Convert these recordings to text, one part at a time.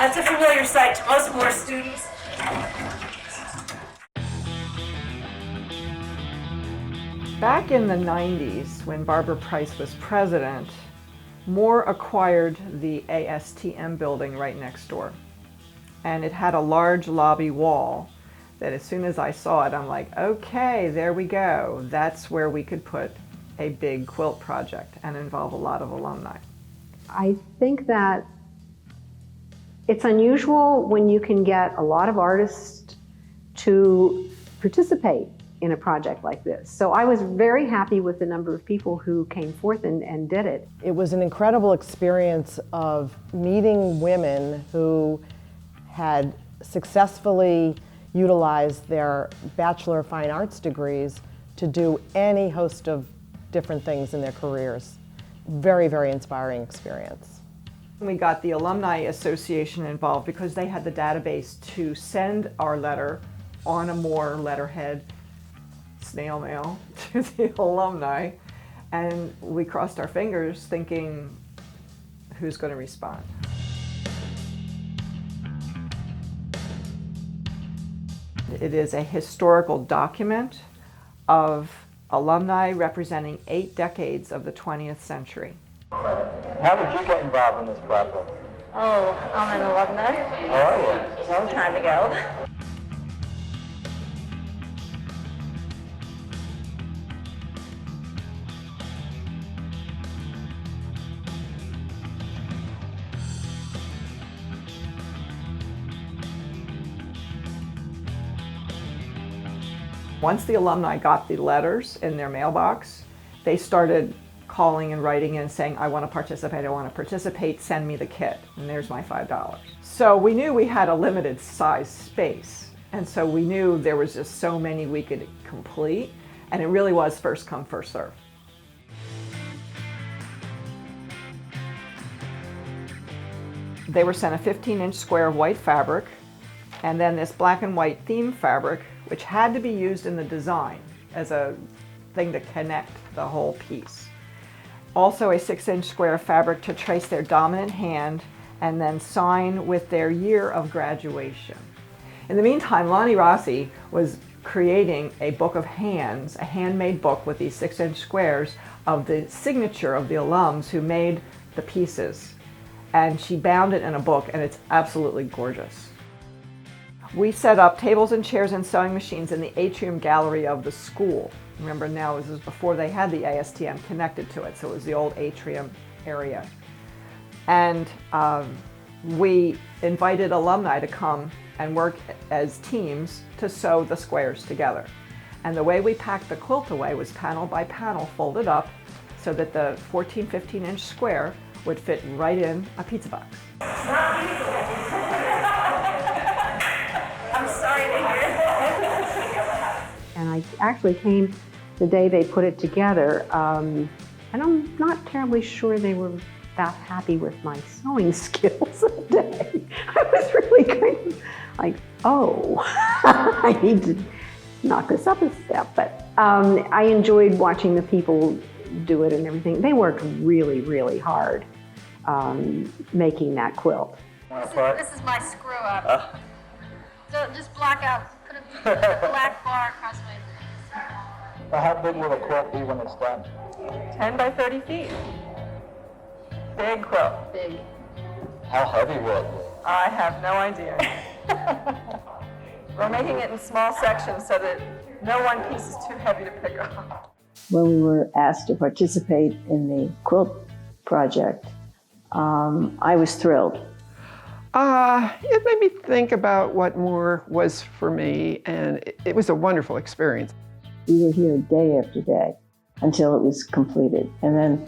That's a familiar sight to most of our students. Back in the 90s, when Barbara Price was president, Moore acquired the ASTM building right next door. And it had a large lobby wall that as soon as I saw it, I'm like, okay, there we go. That's where we could put a big quilt project and involve a lot of alumni. I think that it's unusual when you can get a lot of artists to participate in a project like this. So I was very happy with the number of people who came forth and did it. It was an incredible experience of meeting women who had successfully utilized their Bachelor of Fine Arts degrees to do any host of different things in their careers. Very, very inspiring experience. We got the Alumni Association involved because they had the database to send our letter on a Moore letterhead, snail mail, to the alumni. And we crossed our fingers thinking, who's going to respond? It is a historical document of alumni representing 8 decades of the 20th century. How did you get involved in this project? Oh, I'm an alumni. How are you? A long time ago. Once the alumni got the letters in their mailbox, they started calling and writing in and saying, I want to participate, send me the kit, and there's my $5. So we knew we had a limited size space, and so we knew there was just so many we could complete, and it really was first come, first serve. They were sent a 15-inch square of white fabric, and then this black and white theme fabric, which had to be used in the design as a thing to connect the whole piece. Also a 6-inch square of fabric to trace their dominant hand and then sign with their year of graduation. In the meantime, Lonnie Rossi was creating a book of hands, a handmade book with these 6-inch squares of the signature of the alums who made the pieces. And she bound it in a book, and it's absolutely gorgeous. We set up tables and chairs and sewing machines in the atrium gallery of the school. Remember now, this was before they had the ASTM connected to it, so it was the old atrium area. And we invited alumni to come and work as teams to sew the squares together. And the way we packed the quilt away was panel by panel folded up so that the 14, 15-inch square would fit right in a pizza box. I'm sorry to hear. And I actually came the day they put it together, and I'm not terribly sure they were that happy with my sewing skills that day. I was really kind of like, oh, I need to knock this up a step. But I enjoyed watching the people do it and everything. They worked really, really hard making that quilt. This is my screw up. So just block out, put a black bar across my face. Well, how big will the quilt be when it's done? 10 by 30 feet. Big quilt. Big. How heavy will it be? I have no idea. We're making it in small sections so that no one piece is too heavy to pick up. When we were asked to participate in the quilt project, I was thrilled. It made me think about what Moore was for me, and it was a wonderful experience. We were here day after day until it was completed. And then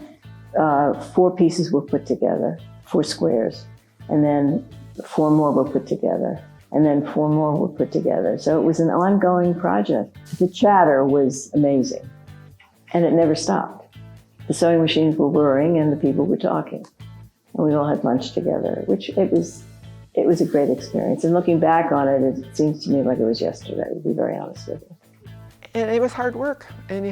4 pieces were put together, 4 squares, and then 4 more were put together, and then 4 more were put together. So it was an ongoing project. The chatter was amazing, and it never stopped. The sewing machines were whirring and the people were talking. And we all had lunch together, which it was a great experience. And looking back on it, it seems to me like it was yesterday, to be very honest with you. And it was hard work, and I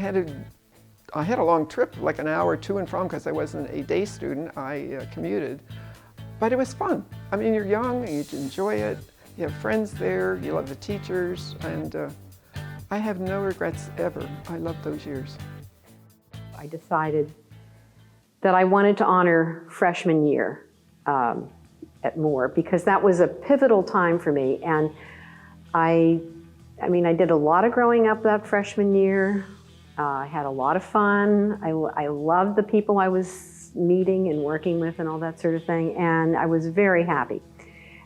had a long trip, like an hour to and from, because I wasn't a day student, I commuted. But it was fun. I mean, you're young and you enjoy it. You have friends there, you love the teachers, and I have no regrets ever. I love those years. I decided that I wanted to honor freshman year at Moore because that was a pivotal time for me. And I mean, I did a lot of growing up that freshman year. I had a lot of fun. I loved the people I was meeting and working with and all that sort of thing, and I was very happy.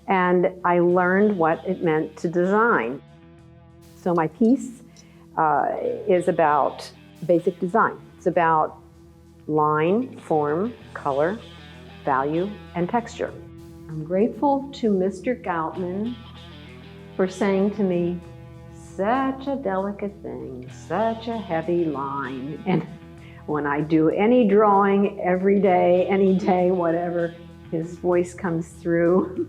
And I learned what it meant to design. So my piece is about basic design. It's about line, form, color, value, and texture. I'm grateful to Mr. Goutman for saying to me, such a delicate thing, such a heavy line. And when I do any drawing every day, any day, whatever, his voice comes through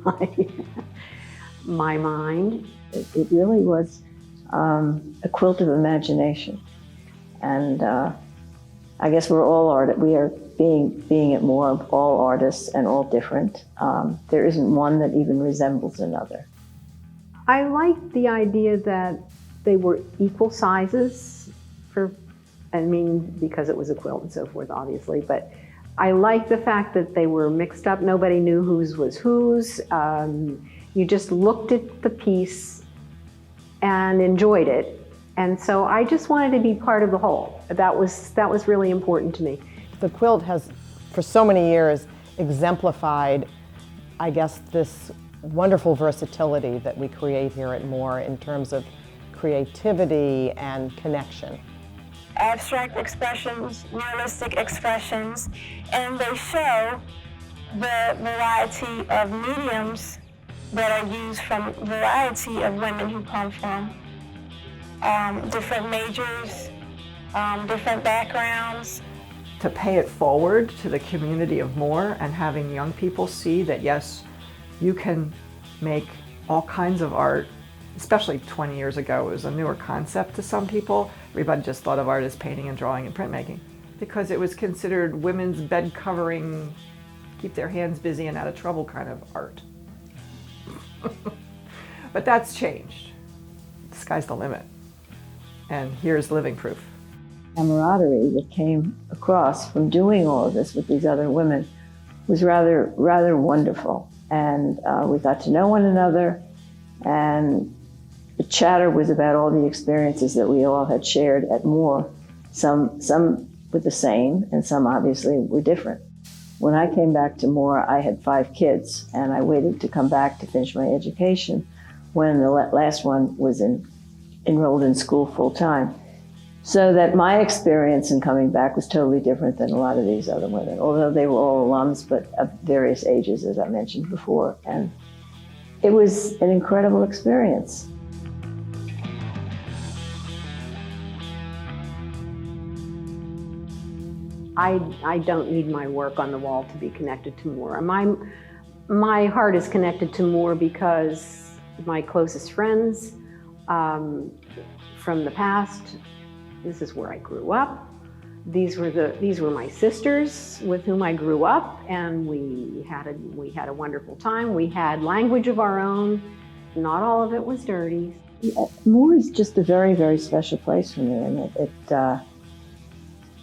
my mind. It really was a quilt of imagination. And I guess we're all we are being at Moore, all artists and all different. There isn't one that even resembles another. I like the idea that they were equal sizes because it was a quilt and so forth, obviously, but I like the fact that they were mixed up. Nobody knew whose was whose. You just looked at the piece and enjoyed it. And so I just wanted to be part of the whole. That was really important to me. The quilt has, for so many years, exemplified, I guess, this wonderful versatility that we create here at Moore in terms of creativity and connection. Abstract expressions, realistic expressions, and they show the variety of mediums that are used from a variety of women who come from different majors, different backgrounds. To pay it forward to the community of Moore and having young people see that yes, you can make all kinds of art. Especially 20 years ago, it was a newer concept to some people. Everybody just thought of art as painting and drawing and printmaking because it was considered women's bed covering, keep their hands busy and out of trouble kind of art. But that's changed. The sky's the limit. And here's living proof. Camaraderie that came across from doing all of this with these other women was rather wonderful. And we got to know one another, and the chatter was about all the experiences that we all had shared at Moore. Some were the same, and some obviously were different. When I came back to Moore, I had 5 kids, and I waited to come back to finish my education when the last one was enrolled in school full-time. So that my experience in coming back was totally different than a lot of these other women, although they were all alums, but of various ages, as I mentioned before. And it was an incredible experience. I don't need my work on the wall to be connected to Moore. My heart is connected to Moore because my closest friends from the past, this is where I grew up. These were my sisters with whom I grew up, and we had a wonderful time. We had language of our own. Not all of it was dirty. Moore is just a very, very special place for me, and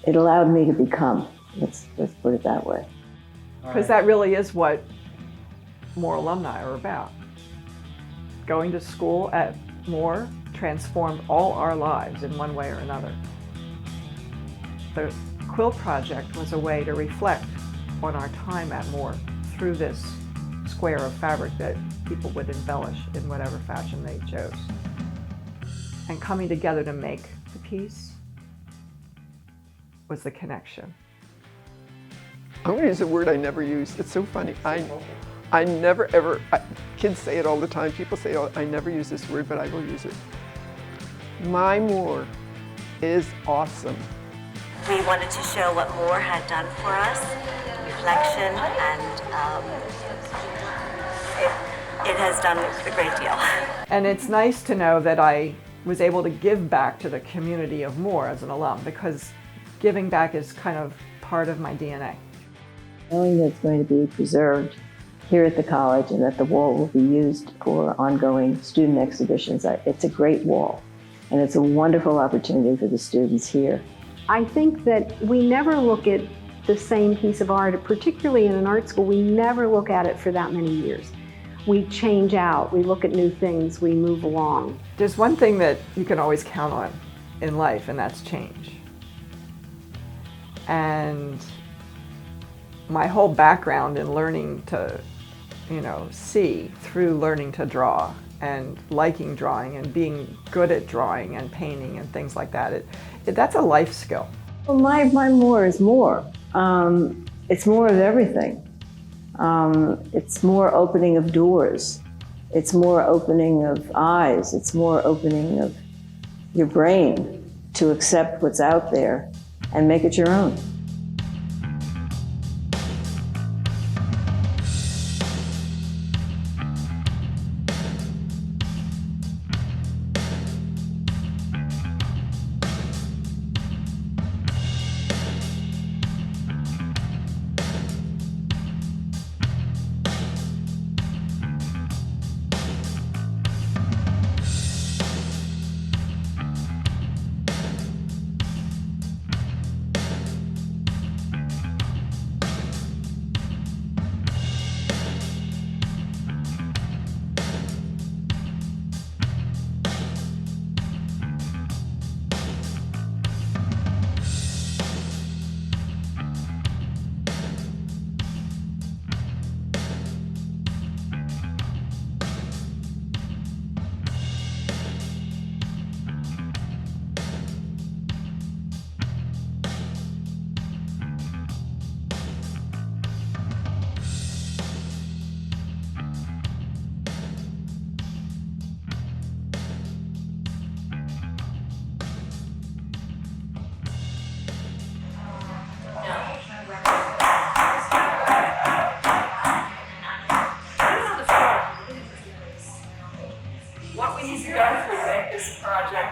it allowed me to become. Let's put it that way. Because that really is what Moore alumni are about. Going to school at Moore transformed all our lives in one way or another. The Quilt Project was a way to reflect on our time at Moore through this square of fabric that people would embellish in whatever fashion they chose. And coming together to make the piece was the connection. I'm going to use a word I never use. It's so funny. I never ever, kids say it all the time, people say, oh, I never use this word, but I will use it. My Moore is awesome. We wanted to show what Moore had done for us, reflection, and it has done a great deal. And it's nice to know that I was able to give back to the community of Moore as an alum, because giving back is kind of part of my DNA. Knowing that it's going to be preserved here at the college, and that the wall will be used for ongoing student exhibitions. It's a great wall, and it's a wonderful opportunity for the students here. I think that we never look at the same piece of art, particularly in an art school, we never look at it for that many years. We change out, we look at new things, we move along. There's one thing that you can always count on in life, and that's change. And my whole background in learning to, see through learning to draw and liking drawing and being good at drawing and painting and things like that, that's a life skill. Well, my more is more. It's more of everything. It's more opening of doors. It's more opening of eyes. It's more opening of your brain to accept what's out there and make it your own. What we need to go through to make this project